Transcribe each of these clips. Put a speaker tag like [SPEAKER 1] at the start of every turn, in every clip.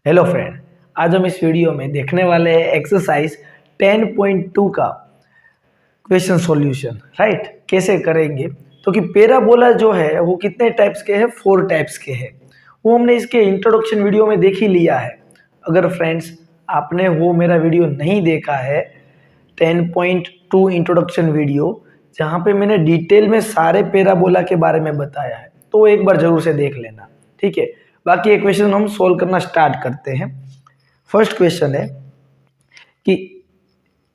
[SPEAKER 1] Hello friend, आज हम इस वीडियो में देखने वाले हैं एक्सरसाइज 10.2 का क्वेश्चन सॉल्यूशन। राइट, कैसे करेंगे? तो कि पैराबोला जो है वो कितने टाइप्स के हैं? 4 टाइप्स के हैं। वो हमने इसके इंट्रोडक्शन वीडियो में देख ही लिया है। अगर फ्रेंड्स आपने वो मेरा वीडियो नहीं देखा है 10.2 इंट्रोडक्शन वीडियो, जहाँ पे मैंने डिटेल में सारे पैराबोला के बारे में बताया है, तो एक बार जरूर से देख लेना। ठीक है, बाकी ये क्वेश्चन हम सोल्व करना स्टार्ट करते हैं। फर्स्ट क्वेश्चन है कि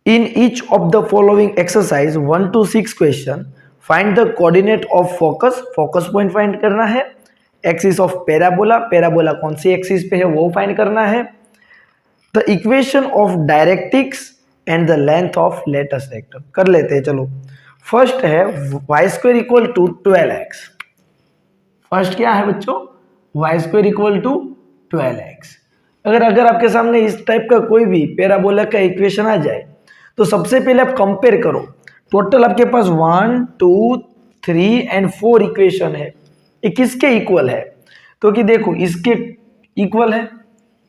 [SPEAKER 1] in each of the following exercise 1 to 6 question find the coordinate of focus. Focus point find करना है। एक्सिस ऑफ पैराबोला, पैराबोला कौन सी एक्सिस पे है वो फाइंड करना है। The equation of directrix and the length of latus rectum. कर लेते हैं, चलो। फर्स्ट है y square equal to 12x। First क्या है बच्चों? Y square equal to 12x। अगर आपके सामने इस टाइप का कोई भी पैराबोला का इक्वेशन आ जाए तो सबसे पहले आप कंपेयर करो। टोटल आपके पास 1 2 3 एंड 4 इक्वेशन है, ये किसके इक्वल है? तो कि देखो इसके इक्वल है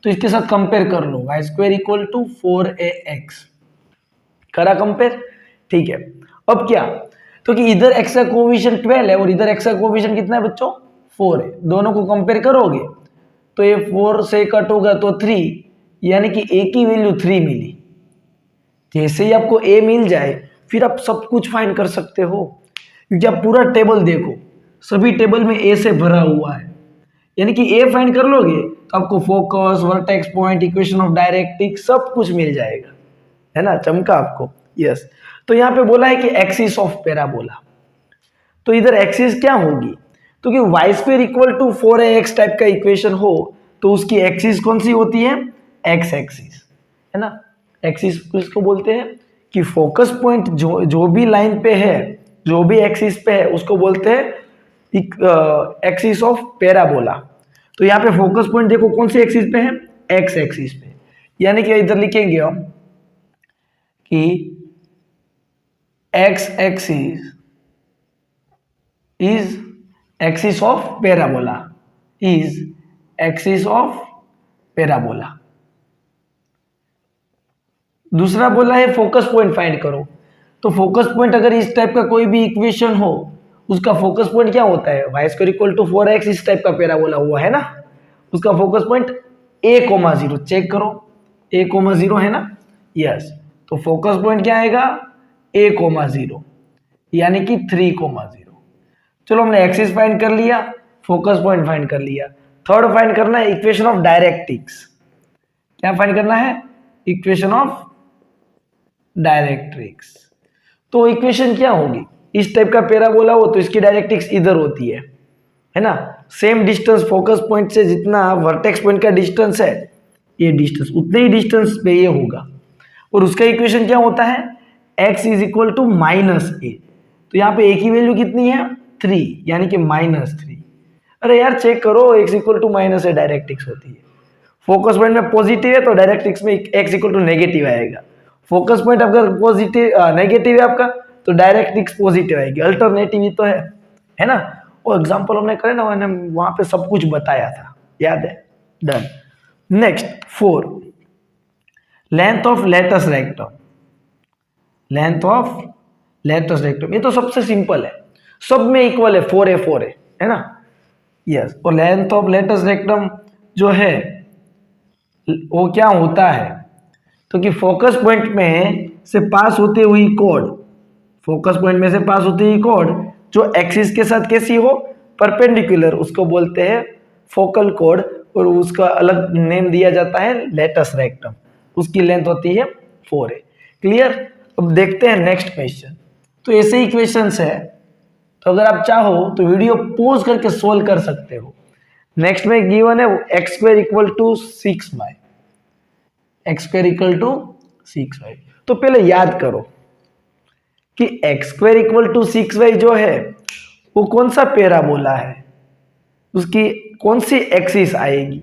[SPEAKER 1] तो इसके साथ कंपेयर कर लो। Y square equal to 4ax करा कंपेयर। ठीक है, अब क्या? तो कि इधर x का कोएफिशिएंट 12 है और इधर x का कोएफिशिएंट कितना है बच्चों? 4 है। दोनों को कंपेयर करोगे तो ये 4 से कट होगा तो 3, यानी कि a की वैल्यू 3 मिली। जैसे ही आपको a मिल जाए फिर आप सब कुछ फाइंड कर सकते हो, क्योंकि आप पूरा टेबल देखो, सभी टेबल में a से भरा हुआ है। यानी कि a फाइंड कर लोगे तो आपको focus, vertex point, equation of directrix सब कुछ मिल जाएगा, है ना? चमका आपको? यस। तो यहाँ पे बोला है कि एक्सिस ऑफ पैराबोला, तो इधर एक्सिस क्या होगी? तो कि y square equal to 4ax type का इक्वेशन हो तो उसकी एक्सिस कौन सी होती है? एक्स एक्सिस, है ना? एक्सिस किसको बोलते हैं? कि फोकस पॉइंट जो भी लाइन पे है, जो भी एक्सिस पे है, उसको बोलते हैं एक्सिस ऑफ पैराबोला। तो यहाँ पे फोकस पॉइंट देखो कौन सी एक्सिस पे है? एक्स एक्सिस पे। यानी कि इधर लिखेंगे हम कि x axis is axis of parabola, is axis of parabola। दूसरा बोला है फोकस पॉइंट फाइंड करो। तो फोकस पॉइंट अगर इस टाइप का कोई भी इक्वेशन हो, उसका फोकस पॉइंट क्या होता है? Y square equal to 4x इस टाइप का पैराबोला हुआ है ना, उसका फोकस पॉइंट a,0 चेक करो, a,0 है ना? यस। तो फोकस पॉइंट क्या आएगा? a,0 यानी कि 3,0। चलो, हमने एक्सिस फाइंड कर लिया, फोकस पॉइंट फाइंड कर लिया। थर्ड फाइंड करना है इक्वेशन ऑफ डायरेक्ट्रिक्स। क्या फाइंड करना है? Equation of directrix. तो इक्वेशन क्या होगी? इस टाइप का पैराबोला हो तो इसकी डायरेक्ट्रिक्स इधर होती है ना? सेम डिस्टेंस फोकस पॉइंट से जितना वर्टेक्स पॉइंट का डिस्टेंस है, ये डिस्टेंस उतने ही डिस्टेंस पे ये होगा। और उसका इक्वेशन क्या होता है? x is equal to -a। तो यहाँ पे a की वैल्यू कितनी है? 3, यानी कि -3। अरे यार चेक करो, x equal to -a directrix होती है। फोकस पॉइंट में पॉजिटिव है तो डायरेक्ट्रिक्स में x इक्वल टू नेगेटिव आएगा। फोकस पॉइंट अगर पॉजिटिव नेगेटिव है आपका तो डायरेक्ट्रिक्स पॉजिटिव आएगी। अल्टरनेटिव ही तो है ना? वो एग्जांपल हमने करे ना, मैंने वहां पे सब कुछ बताया था, याद है? Done. Next 4, length of latus rectum. Length of latus rectum, ये तो सबसे सिंपल है, सब में इक्वल है, 4a है ना? यस। और लेंथ ऑफ लेटस रेक्टम जो है वो क्या होता है? तो कि फोकस पॉइंट में से पास होती हुई कॉर्ड, फोकस पॉइंट में से पास होती हुई कॉर्ड जो एक्सिस के साथ कैसी हो? परपेंडिकुलर, उसको बोलते हैं फोकल कॉर्ड, और उसका अलग नेम दिया जाता है लेटस रेक्टम। उसकी लेंथ होती है 4a। क्लियर? अब देखते हैं नेक्स्ट क्वेश्चन। तो ऐसे ही क्वेश्चंस है, तो अगर आप चाहो तो वीडियो पॉज करके सोल्व कर सकते हो। नेक्स्ट में गिवन है x square equal to 6y, x square equal to 6y। तो पहले याद करो कि x square equal to 6y जो है वो कौन सा पैराबोला है, उसकी कौन सी एक्सिस आएगी?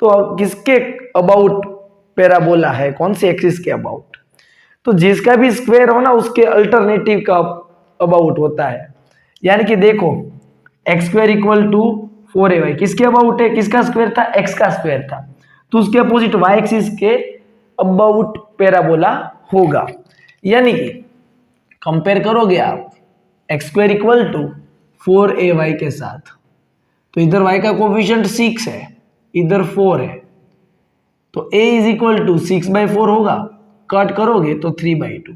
[SPEAKER 1] तो किसके अबाउट पैराबोला है, कौन सी एक्सिस के अबाउट? तो जिसका भी स्क्वायर हो ना उसके अल्टरनेटिव का अबाउट होता है। यानी कि देखो x square equal to 4ay किसके अबाउट है? किसका स्क्वायर था? एक्स का स्क्वायर था। तो उसके अपोजिट वाई एक्सिस के अबाउट पैराबोला होगा। यानी कि कंपेयर करोगे आप x square equal to 4ay के साथ, तो इधर y का कोफिशिएंट 6 है, इधर 4 है, तो a इज इक्वल टू 6/4 होगा, कट करोगे तो 3/2।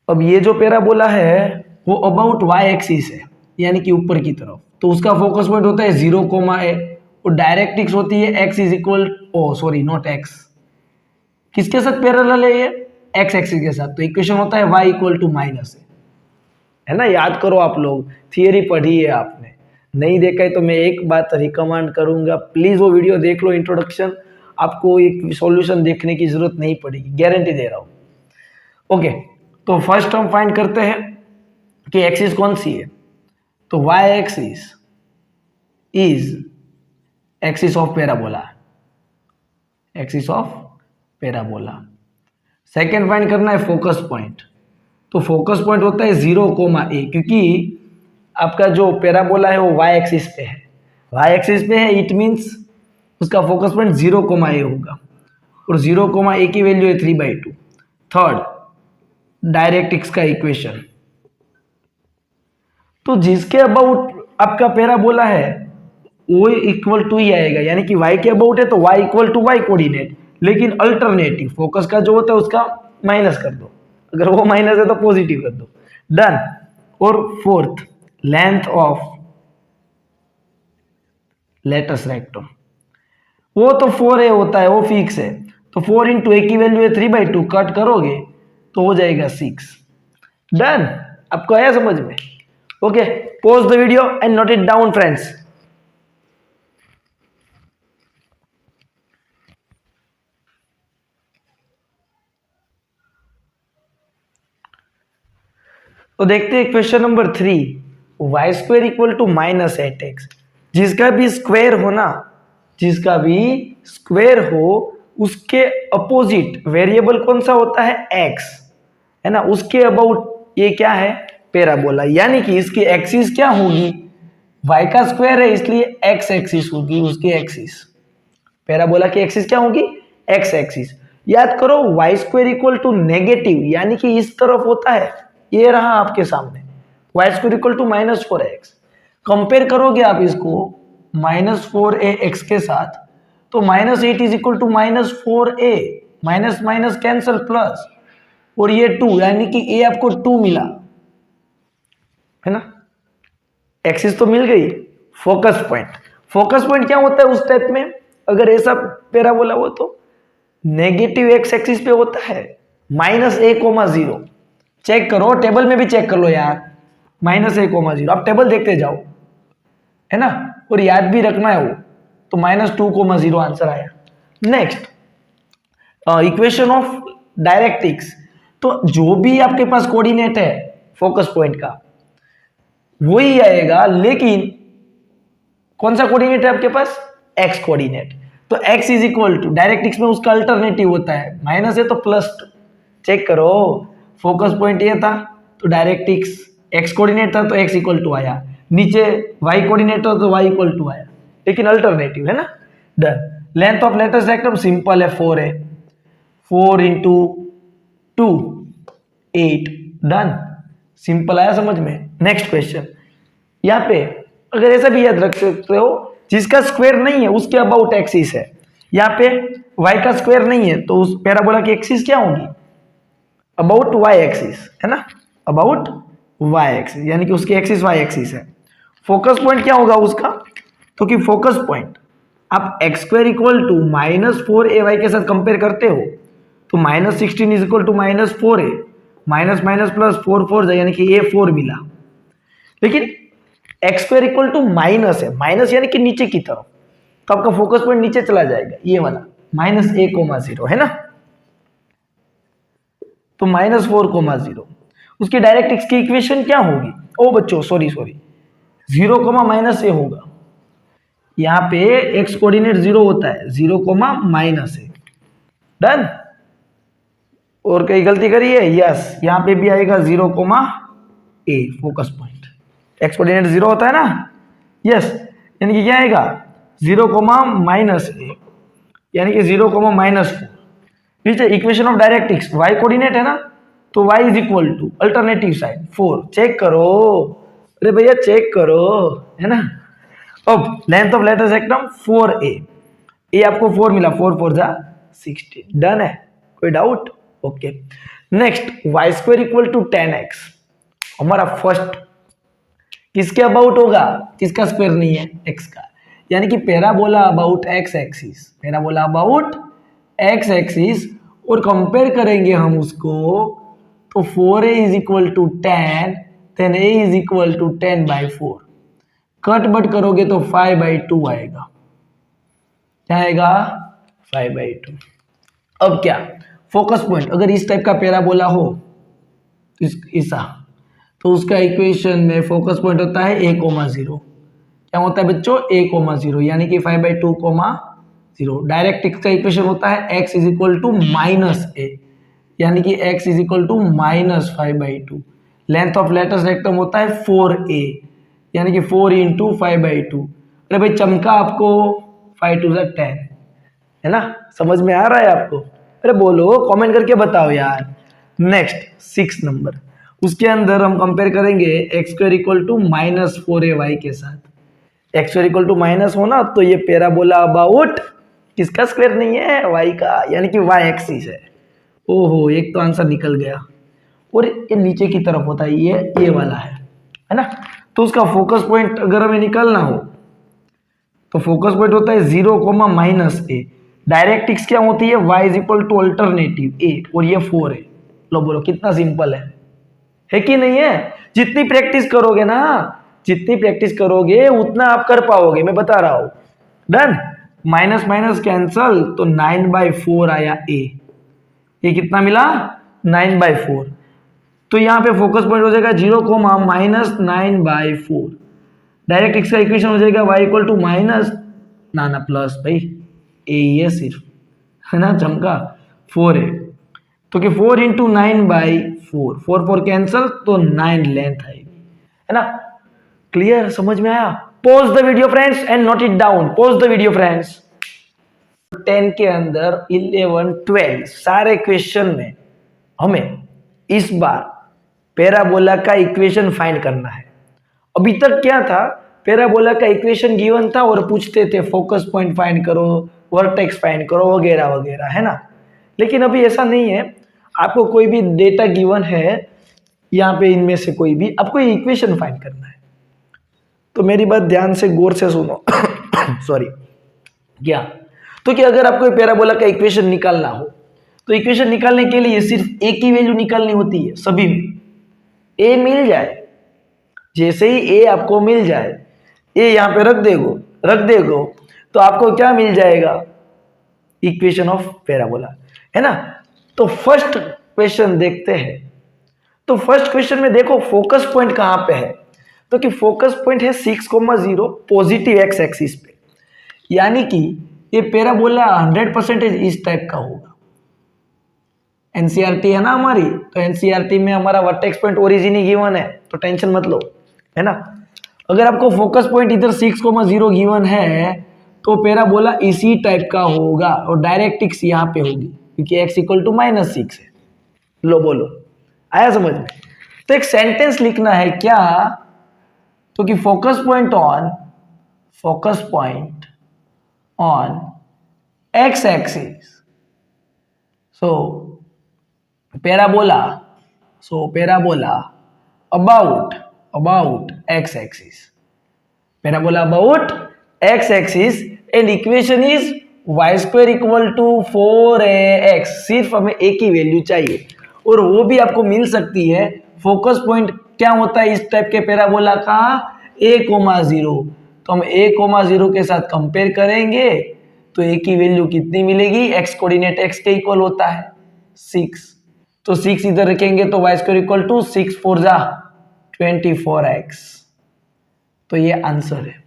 [SPEAKER 1] अब ये जो पैराबोला है वो अबाउट y एक्सिस है, यानी कि ऊपर की तरफ, तो उसका फोकस पॉइंट होता है 0, a और डायरेक्ट्रिक्स होती है x is equal, oh sorry not x, किसके साथ पैरेलल है ये, x एक्सिस के साथ, तो इक्वेशन होता है y इक्वल टू माइनस है ना। याद करो, आप लोग थियरी पढ़ी है आपने, नहीं देखा है तो मैं एक बात रिकमेंड करूंगा, प्लीज वो वीडियो देख लो इंट्रोडक्शन, आपको एक सॉल्यूशन देखने की जरूरत नहीं पड़ेगी, गारंटी दे रहा हूं। ओके, तो फर्स्ट हम फाइंड करते हैं कि एक्सिस कौन सी है, तो y axis is axis of parabola, axis of parabola. Second find करना है फोकस पॉइंट, तो फोकस पॉइंट होता है 0, a, क्योंकि आपका जो पैराबोला है वो y एक्सिस पे है, y एक्सिस पे है, इट मींस उसका फोकस पॉइंट 0, a होगा, और 0, a की वैल्यू है 3/2। थर्ड, डायरेक्ट्रिक्स का इक्वेशन, तो जिसके अबाउट आपका पैराबोला है वो इक्वल टू ही आएगा, यानी कि y के अबाउट है तो y equal to y coordinate, लेकिन अल्टरनेटिव फोकस का जो होता है उसका माइनस कर दो, अगर वो माइनस है तो पॉजिटिव कर दो, डन। और fourth, length of latus rectum, वो तो 4a होता है, वो फिक्स है, तो 4 इंटू a की वैल्यू है 3/2, कट करोगे तो हो जाएगा 6। डन, आपको आया समझ में? Okay, pause the video and note it down friends. तो देखते हैं question number 3, y square equal to -8x, जिसका भी स्क्वायर हो ना, जिसका भी स्क्वायर हो उसके अपोजिट वेरिएबल कौन सा होता है, x है ना, उसके अबाउट ये क्या है, पैराबोला, यानी कि इसकी एक्सिस क्या होगी, y का स्क्वायर है इसलिए x एक्सिस होगी उसकी एक्सिस, पैराबोला की एक्सिस क्या होगी, x एक्सिस। याद करो y square equal to negative, यानी कि इस तरफ होता है, ये रहा आपके सामने y square equal to -4x। Compare करोगे आप इसको -4ax के साथ, तो -8 is equal to -4a, minus minus cancel plus, और ये 2, यानी कि a आपको 2 मिला है ना, एक्सिस तो मिल गई। फोकस पॉइंट, फोकस पॉइंट क्या होता है उस टाइप में, अगर ऐसा पैराबोला हो तो नेगेटिव x एक्सिस पे होता है -a,0, चेक करो टेबल में भी चेक कर लो यार, -a,0, आप टेबल देखते जाओ है ना, और याद भी रखना है वो, तो -2,0 आंसर आया। नेक्स्ट, इक्वेशन ऑफ डायरेक्ट्रिक्स, तो जो भी आपके पास कोऑर्डिनेट है फोकस पॉइंट का वही आएगा, लेकिन कौन सा कोऑर्डिनेट है आपके पास, x कोऑर्डिनेट, तो x is equal to, directrix में उसका अल्टरनेटिव होता है, माइनस है तो प्लस, चेक करो फोकस पॉइंट ये था तो डायरेक्ट्रिक्स x कोऑर्डिनेट था तो x इक्वल टू आया, नीचे y कोऑर्डिनेट था तो y इक्वल टू आया, लेकिन अल्टरनेटिव है ना। Done. Length of latus rectum simple है, 4 है, 4 इंटू 2 8, डन, सिंपल आया समझ में। नेक्स्ट क्वेश्चन, यहाँ पे अगर ऐसा भी याद रख सकते हो, जिसका स्क्वायर नहीं है उसके अबाउट एक्सिस है, यहाँ पे y का स्क्वायर नहीं है तो उस पैराबोला की एक्सिस क्या होगी, अबाउट y एक्सिस है ना, अबाउट y एक्सिस, यानी कि उसकी एक्सिस y एक्सिस है। फोकस पॉइंट क्या होगा उसका, तो कि फोकस पॉइंट आप x² इक्वल टू -4ay के साथ कंपेयर करते हो, तो -16 is equal to -4a, minus minus plus 4 4 यानी कि a4 मिला, लेकिन x² इक्वल टू माइनस है, माइनस यानी कि नीचे की तरफ, तो आपका फोकस पॉइंट नीचे चला जाएगा, ये वाला -a,0 है ना, तो -4,0, उसकी डायरेक्ट्रिक्स की इक्वेशन क्या होगी, ओ बच्चों सॉरी 0, -a होगा, यहाँ पे x कोऑर्डिनेट 0 होता है, 0, -a, डन। और कहीं गलती करी है, यस, यहाँ पे भी आएगा 0, a focus point, x coordinate 0 होता है ना, यस, यानी कि क्या आएगा 0, -a, यानी कि 0, -4। नीचे equation of directrix, y coordinate है ना, तो y is equal to alternative side 4। Check करो, अरे भैया चेक करो, है ना। अब लेंथ ऑफ लेटर सेक्टम 4a, ये आपको 4 मिला, 4 4 जा 16। डन है, कोई doubt? Okay. Next y square equal to 10x, हमारा फर्स्ट किसके अबाउट होगा, किसका स्क्वायर नहीं है, x का, यानी कि parabola about x axis, parabola about x axis, और कंपेयर करेंगे हम उसको, तो 4a is equal to 10, then a is equal to 10/4। Cut बट करोगे तो 5/2 आएगा, क्या आएगा, 5/2। अब क्या, फोकस पॉइंट अगर इस टाइप का पैराबोला हो ऐसा, तो उसका इक्वेशन में फोकस पॉइंट होता है a, 0। क्या होता है बच्चों, a, 0, यानी कि 5/2, 0। डायरेक्ट एक्स का इक्वेशन होता है x is equal to -a, यानी कि x is equal to -5/2। Length of latus rectum होता है 4a, यानी कि 4 इंटू 5/2। अरे भाई चमका आपको, 5 2 10, है ना, समझ में आ रहा है आपको? अरे बोलो, कमेंट करके बताओ यार। नेक्स्ट 6 नंबर, उसके अंदर हम कंपेयर करेंगे x² इक्वल टू -4ay के साथ। x² इक्वल टू माइनस हो ना, तो ये पैराबोला अबाउट किसका स्क्वायर नहीं है, y का, यानी कि y एक्सिस है। ओहो, एक तो आंसर निकल गया। और ये नीचे की तरफ होता है, ये वाला है ना। तो उसका फोकस पॉइंट अगर हमें निकालना हो, तो फोकस पॉइंट होता है 0, -a। डायरेक्ट एक्स क्या होती है, y is equal to alternative a, और ये 4 है। लो बोलो, कितना सिंपल है कि नहीं है? जितनी प्रैक्टिस करोगे ना, जितनी प्रैक्टिस करोगे उतना आप कर पाओगे, मैं बता रहा हूं। डन, माइनस माइनस कैंसल, तो 9/4 आया a। ये कितना मिला, 9/4। तो यहाँ पे फोकस पॉइंट हो जाएगा 0, -9/4। डायरेक्ट एक्स का इक्वेशन हो जाएगा y इक्वल टू माइनस ना प्लस, भाई ए ही है सिर्फ, है ना, चमका 4 है, तो कि 4 इंटू 9/4, 4 4 कैंसल, तो 9 लेंथ आएगी, है ना। क्लियर, समझ में आया? Pause the video friends and note it down, pause the video friends. 10 के अंदर 11 12 सारे क्वेश्चन में हमें इस बार पैराबोला का इक्वेशन फाइंड करना है। अभी तक क्या था, पैराबोला का इक्वेशन गिवन था और पूछते थे फोकस पॉइंट फाइंड करो, वर्टेक्स फाइंड करो, वगैरह वगैरह, है ना। लेकिन अभी ऐसा नहीं है, आपको कोई भी डेटा गिवन है यहाँ पे, इनमें से कोई भी आपको इक्वेशन फाइंड करना है। तो मेरी बात ध्यान से गौर से सुनो सॉरी, क्या, तो कि अगर आपको पैराबोला का इक्वेशन निकालना हो, तो इक्वेशन निकालने के लिए सिर्फ एक ही वैल्यू निकालनी होती है सभी में। ए मिल जाए, जैसे ही ए आपको मिल जाए, ए यहाँ पे रख देगो, तो आपको क्या मिल जाएगा, इक्वेशन ऑफ पैराबोला, है ना। तो फर्स्ट क्वेश्चन देखते हैं। तो फर्स्ट क्वेश्चन में देखो फोकस पॉइंट कहाँ पे है, तो कि फोकस पॉइंट है 6,0 पॉजिटिव एक्स एक्सिस पे, यानी कि ये पैराबोला 100% इस टाइप का होगा। एनसीईआरटी है ना हमारी, तो एनसीईआरटी में हमारा वर्टेक्स पॉइंट ओरिजिन ही गिवन है, तो टेंशन मत लो, है ना। अगर आपको फोकस पॉइंट इधर 6,0 गिवन है, तो पैराबोला इसी टाइप का होगा, और डायरेक्ट एक्स यहाँ पे होगी, क्योंकि x इक्वल टू -6 है। लो बोलो, आया समझ में? तो एक सेंटेंस लिखना है क्या, तो कि focus point on x axis, so parabola about x axis, parabola about x axis, and equation is y² equal to 4ax। सिर्फ हमें एक ही वैल्यू चाहिए, और वो भी आपको मिल सकती है। फोकस पॉइंट क्या होता है इस टाइप के पैराबोला का, a, 0। तो हम a, 0 के साथ कंपेयर करेंगे, तो a की वैल्यू कितनी मिलेगी, x कोऑर्डिनेट x के इक्वल होता है 6, तो 6 इधर रखेंगे, तो y² इक्वल टू 6 4 जा 24x। तो ये आंसर है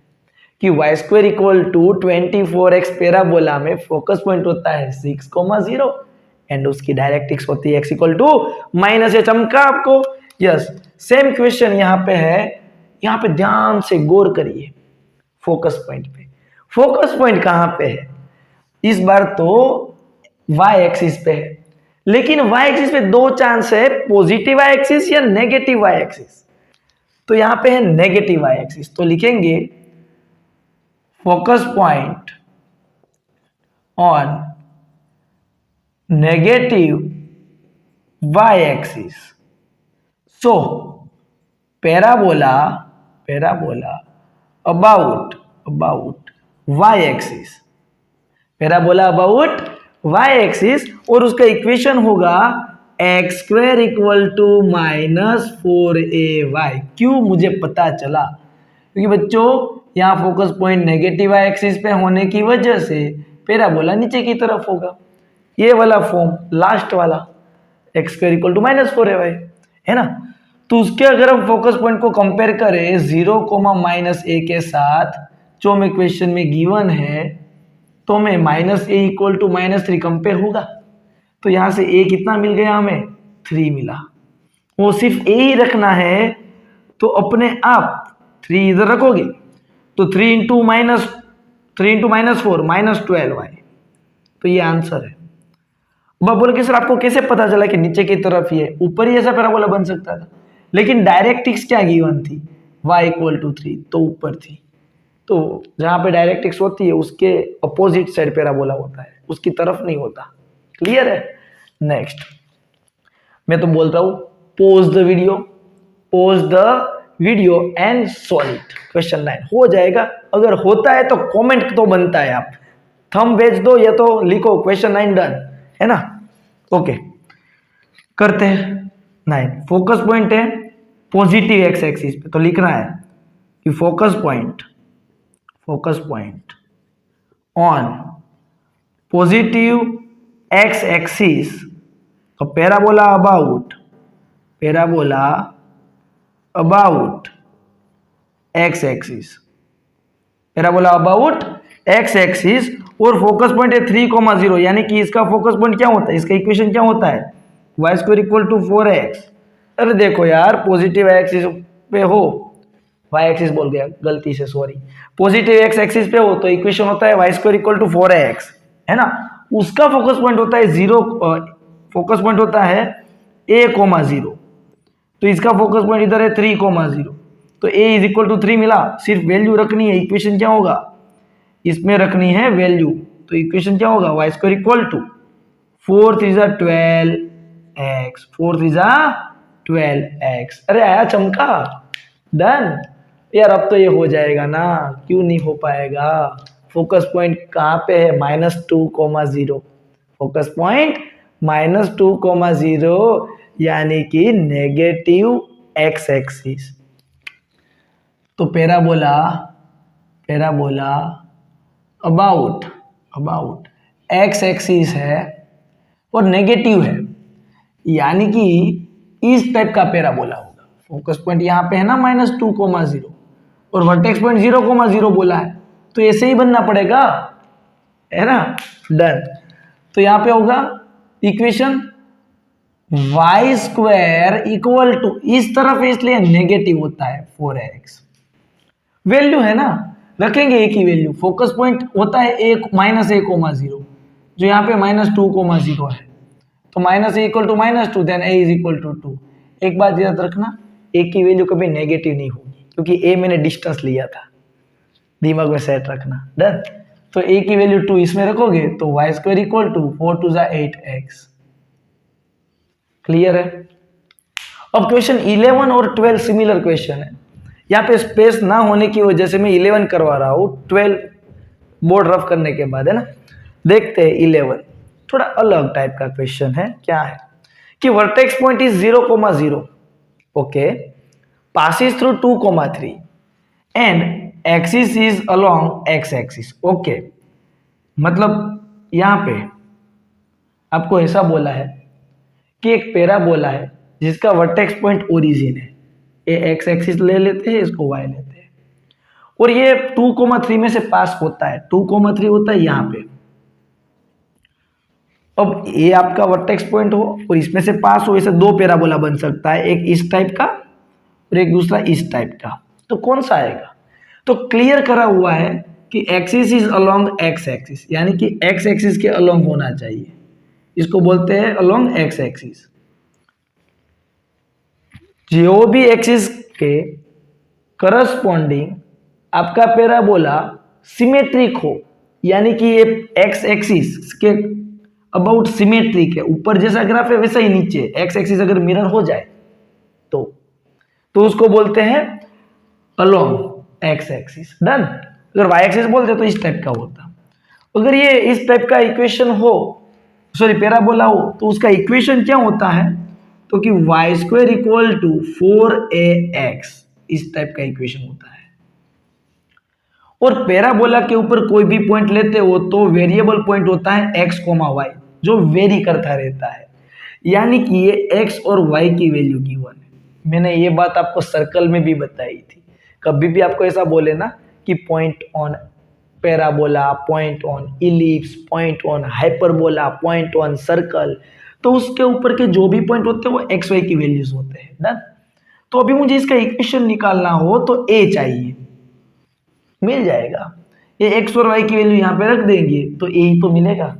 [SPEAKER 1] कि y² equal to 24x parabola में फोकस पॉइंट होता है 6,0 एंड उसकी डायरेक्ट एक्स होती है x इक्वल टू माइनस। ये चमका आपको? यस। सेम क्वेश्चन यहाँ पे है, यहाँ पे ध्यान से गौर करिए फोकस पॉइंट पे। फोकस पॉइंट कहां पे है? इस बार तो वाई एक्सिस पे है, लेकिन वाई एक्सिस पे दो चांस है, पॉजिटिव वाई एक्सिस या नेगेटिव वाई एक्सिस। तो यहां पे है नेगेटिव वाई एक्सिस, तो लिखेंगे focus point on negative y axis. So parabola about y axis, parabola about y axis, और उसका इक्वेशन होगा x square equal to -4ay। क्यों मुझे पता चला? क्योंकि बच्चों यहाँ focus point negative y axis पे होने की वजह से पैराबोला नीचे की तरफ होगा, ये वाला फॉर्म लास्ट वाला x square equal to -4ay है ना। तो उसके अगर हम फोकस पॉइंट को कंपेयर करें 0, -a के साथ जो हमें क्वेश्चन में गिवन है, तो हमें -a इक्वल टू -3 कंपेयर होगा। तो यहां से a कितना मिल गया? हमें 3 मिला। वो सिर्फ a ही रखना है, तो अपने आप 3 इधर रखोगे तो 3 इंटू -4 -12y, तो ये आंसर है। अब आप बोलोगे सर आपको कैसे पता चला कि नीचे की तरफ ही है? ऊपर ही ऐसा पैराबोला बन सकता था, लेकिन डायरेक्ट्रिक्स क्या गिवन थी? y इक्वल टू 3, तो ऊपर थी। तो जहां पे डायरेक्ट्रिक्स होती है उसके अपोजिट साइड पैराबोला होता है, उसकी तरफ नहीं होता। क्लियर है? नेक्स्ट मैं तो बोलता हूं pause the video and solve it. Question 9 हो जाएगा, अगर होता है तो कमेंट तो बनता है, आप थंब भेज दो या तो लिखो क्वेश्चन 9 डन, है ना। ओके करते हैं 9। फोकस पॉइंट है पॉजिटिव एक्स एक्सिस पे, तो लिखना है कि focus point on positive X axis, तो parabola about X axis, parabola about X axis, और फोकस पॉइंट है 3,0, यानी कि इसका फोकस पॉइंट क्या होता है? इसका इक्वेशन क्या होता है? Y square equal to 4x। अरे देखो यार, पॉजिटिव एक्सिस पे हो, वाई एक्सिस बोल गया गलती से, सॉरी, पॉजिटिव एक्स एक्सिस पे हो तो इक्वेशन होता है y square equal to 4x, है ना। उसका फोकस पॉइंट होता है 0, फोकस पॉइंट होता है a,0, तो इसका फोकस पॉइंट इधर है 3,0, तो a इज इक्वल टू 3 मिला। सिर्फ वैल्यू रखनी है, इक्वेशन क्या होगा? इसमें रखनी है वैल्यू, तो इक्वेशन क्या होगा? Y square equal to 4 3 12x, 4 3 12x। अरे आया चमका, डन यार। अब तो ये हो जाएगा ना, क्यों नहीं हो पाएगा? फोकस पॉइंट कहाँ पे है? -2,0, फोकस पॉइंट -2,0, यानी कि नेगेटिव एक्स एक्सिस। तो पैराबोला अबाउट एक्स एक्सिस है और नेगेटिव है, यानी कि इस टाइप का पैराबोला होगा। फोकस पॉइंट यहाँ पे है ना -2,0 और वर्टेक्स पॉइंट 0,0 बोला है, तो ऐसे ही बनना पड़ेगा, है ना। डन। तो यहाँ पे होगा equation y square equal to, इस तरफ इसलिए नेगेटिव होता है 4x, वैल्यू है ना, रखेंगे एक ही वैल्यू। फोकस पॉइंट होता है -a,0, जो यहाँ पे -2,0 है, तो -a equal to -2, then a is equal to 2। एक बात याद रखना, a की वैल्यू कभी नेगेटिव नहीं होगी, क्योंकि a मैंने डिस्टेंस लिया था, दिमाग में सेट रखना। डन। तो a की वैल्यू 2 इसमें रखोगे तो y square equal to 4 2 8x। Clear है? अब क्वेश्चन 11 और 12 सिमिलर क्वेश्चन है। यहाँ पे स्पेस ना होने की वजह से मैं 11 करवा रहा हूँ, 12 बोर्ड रफ करने के बाद, है ना। देखते हैं 11, थोड़ा अलग टाइप का क्वेश्चन है। क्या है कि vertex point is 0,0, okay, passes through 2,3 and axis is along x axis, okay. मतलब यहाँ पे आपको ऐसा बोला है कि एक पैराबोला है जिसका वर्टेक्स पॉइंट ओरिजिन है, ये एक्स एक्सिस ले लेते हैं, इसको वाई लेते हैं, और ये 2,3 में से पास होता है, 2,3 होता है यहाँ पे। अब ये आपका वर्टेक्स पॉइंट हो और इसमें से पास हो, ऐसे दो पैराबोला बन सकता है, एक इस टाइप का और एक दूसरा इस टाइप का। तो कौन सा आएगा? तो क्लियर करा हुआ है कि axis is along x axis, यानी कि एक्स एक्सिस के अलोंग होना चाहिए, इसको बोलते हैं अलोंग एक्स एक्सिस। जो भी एक्सिस के करस्पॉन्डिंग आपका पैराबोला सिमेट्रिक हो, यानी कि ये एक्स एक्सिस के अबाउट सिमेट्रिक है, ऊपर जैसा ग्राफ है वैसा ही नीचे एक्स एक्सिस अगर मिरर हो जाए तो उसको बोलते हैं अलोंग एक्स एक्सिस। डन। अगर वाई एक्सिस बोलते तो इस टाइप का होता। अगर ये इस टाइप का इक्वेशन हो, सॉरी पैराबोला हो, तो उसका इक्वेशन क्या होता है, तो कि y square equal to 4ax, इस टाइप का इक्वेशन होता है। और पैराबोला के ऊपर कोई भी पॉइंट लेते हो तो वेरिएबल पॉइंट होता है x, y, जो वेरी करता रहता है, यानी कि ये x और y की वैल्यू गिवन है। मैंने ये बात आपको सर्कल में भी बताई थी। कभी भी आपको ऐसा बोले ना कि point on parabola, point on ellipse, point on hyperbola, point on circle, तो उसके ऊपर के जो भी पॉइंट होते हैं वो एक्स वाई की वैल्यूज होते हैं। डन। तो अभी मुझे इसका इक्वेशन निकालना हो तो a चाहिए, मिल जाएगा। ये एक्स और वाई की वैल्यू यहाँ पे रख देंगे तो a ही तो मिलेगा,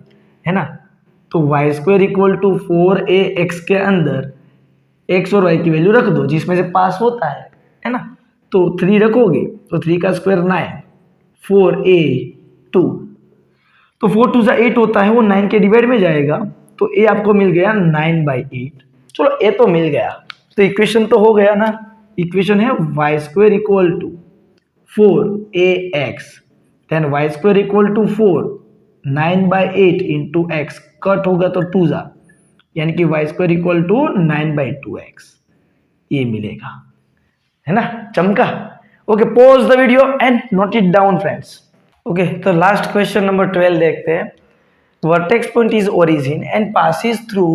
[SPEAKER 1] है ना। तो y square equal to 4ax के अंदर एक्स और वाई की वैल्यू रख दो, जिसमें से पास होता है ना। तो 3 रखोगे तो 3 का स्क्वायर 9, 4a2, तो 4 2 8 होता है, वो 9 के डिवाइड में जाएगा, तो a आपको मिल गया 9/8। चलो a तो मिल गया, तो इक्वेशन तो हो गया ना। इक्वेशन है y square equal to 4ax, then y square equal to 4 9/8 into x, cut होगा तो 2 जा, यानी कि y square equal to 9/2x, ये मिलेगा, है ना। चमका। Okay, pause the video and note it down friends. Okay, तो लास्ट क्वेश्चन नंबर 12 देखते हैं। Vertex point is origin and passes through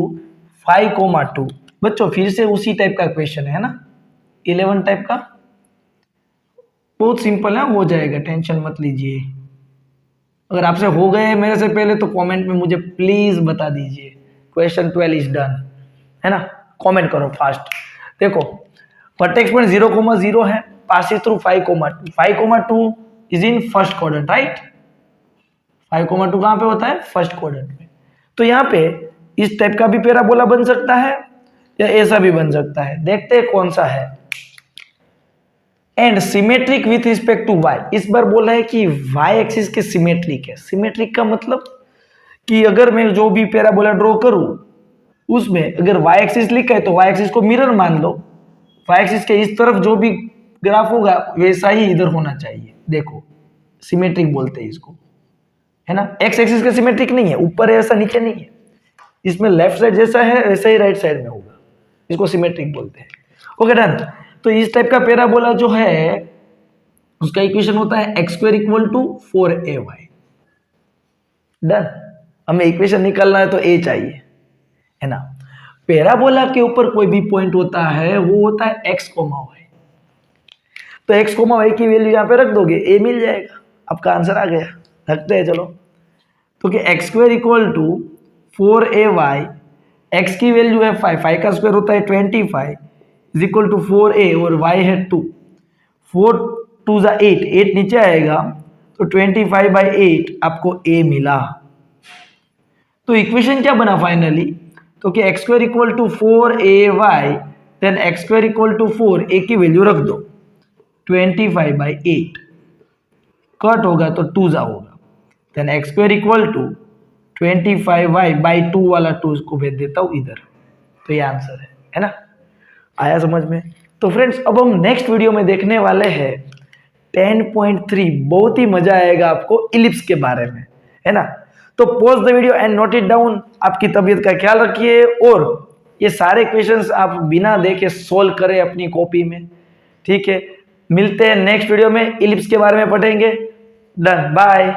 [SPEAKER 1] 5,2। बच्चों फिर से उसी टाइप का क्वेश्चन है ना, 11 टाइप का, बहुत सिंपल है, हो जाएगा, टेंशन मत लीजिए। अगर आपसे हो गए मेरे से पहले तो कमेंट में मुझे प्लीज बता दीजिए क्वेश्चन 12 इज डन, है ना। कमेंट करो फास्ट। देखो वर्टेक्स पॉइंट 0,0 है, passes through 5,2, 5,2 is in first quadrant, right. 5,2 कहाँ पे होता है, फर्स्ट क्वाड्रेंट में। तो यहाँ पे इस टाइप का भी पैराबोला बन सकता है या ऐसा भी बन सकता है, देखते हैं कौन सा है। And symmetric with respect to y, इस बार बोला है कि वाई एक्सिस के सिमेट्रिक है। सिमेट्रिक का मतलब कि अगर मैं जो भी पैराबोला ड्रॉ करूं उसमें अगर वाई एक्सिस लिखा है तो वाई एक्सिस को मिरर मान लो, वाई एक्सिस के इस तरफ जो भी ग्राफ होगा वैसा ही इधर होना चाहिए। देखो सिमेट्रिक बोलते हैं इसको, है ना। एक्स एक्सिस का सिमेट्रिक नहीं है, ऊपर है ऐसा नीचे नहीं है, इसमें लेफ्ट साइड जैसा है वैसा ही राइट साइड में होगा, इसको सिमेट्रिक बोलते हैं। Okay done. तो इस टाइप का पैराबोला जो है उसका इक्वेशन होता है x square equal to 4ay। Done. हमें इक्वेशन निकालना है तो a चाहिए, है ना। पैराबोला के ऊपर कोई भी पॉइंट होता है वो होता है x, y, तो x, y की वैल्यू यहाँ पे रख दोगे, a मिल जाएगा, आपका आंसर आ गया। रखते हैं चलो, तो कि x square equal to 4ay, x की वैल्यू है 5, 5 का स्क्वायर होता है 25 इज इक्वल टू 4a और y है 2, 4 2 जा 8, 8 नीचे आएगा तो 25/8 आपको a मिला। तो इक्वेशन क्या बना फाइनली, तो कि x square equal to 4ay, then x square equal to 4, a की वैल्यू रख दो 25/8, कट होगा तो 2 जा होगा, then x square equal to 25y/2 वाला 2 को भेज देता हूँ इधर, तो ये आंसर है ना। आया समझ में। तो फ्रेंड्स अब हम नेक्स्ट वीडियो में देखने वाले हैं 10.3, बहुत ही मजा आएगा आपको इलिप्स के बारे में, है ना। तो pause the video and note it down. आपकी तबीयत का ख्याल रखिए और ये सारे क्वेश्चंस आप बिना देखे सोल्व करें अपनी कॉपी में, ठीक है। मिलते हैं नेक्स्ट वीडियो में, इलिप्स के बारे में पढ़ेंगे। Done, bye.